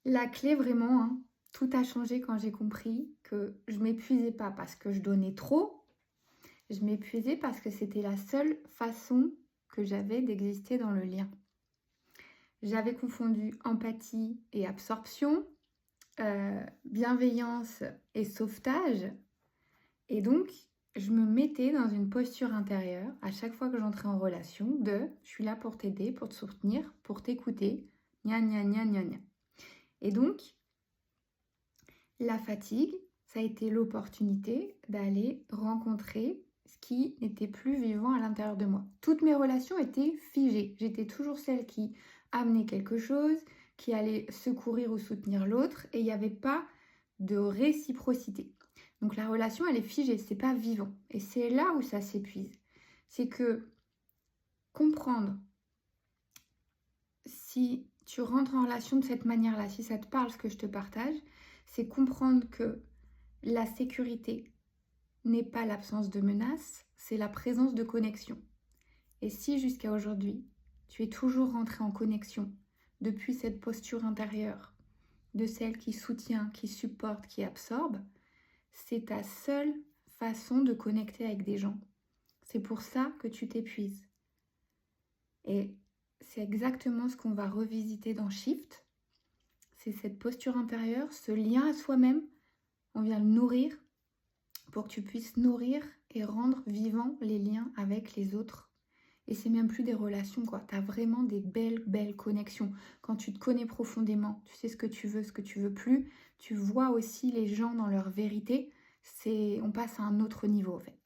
La clé vraiment, hein, tout a changé quand j'ai compris que je m'épuisais pas parce que je donnais trop, je m'épuisais parce que c'était la seule façon que j'avais d'exister dans le lien. J'avais confondu empathie et absorption, bienveillance et sauvetage. Et donc, je me mettais dans une posture intérieure à chaque fois que j'entrais en relation de je suis là pour t'aider, pour te soutenir, pour t'écouter, gna gna gna gna gna. Et donc, la fatigue, ça a été l'opportunité d'aller rencontrer ce qui n'était plus vivant à l'intérieur de moi. Toutes mes relations étaient figées. J'étais toujours celle qui amenait quelque chose, qui allait secourir ou soutenir l'autre, et il n'y avait pas de réciprocité. Donc la relation, elle est figée, c'est pas vivant. Et c'est là où ça s'épuise. C'est que comprendre si tu rentres en relation de cette manière-là, si ça te parle ce que je te partage, c'est comprendre que la sécurité n'est pas l'absence de menace, c'est la présence de connexion. Et si jusqu'à aujourd'hui, tu es toujours rentré en connexion depuis cette posture intérieure de celle qui soutient, qui supporte, qui absorbe, c'est ta seule façon de connecter avec des gens. C'est pour ça que tu t'épuises. Et c'est exactement ce qu'on va revisiter dans Shift. C'est cette posture intérieure, ce lien à soi-même. On vient le nourrir pour que tu puisses nourrir et rendre vivants les liens avec les autres. Et c'est même plus des relations, quoi. Tu as vraiment des belles connexions. Quand tu te connais profondément, tu sais ce que tu veux plus. Tu vois aussi les gens dans leur vérité. On passe à un autre niveau, en fait.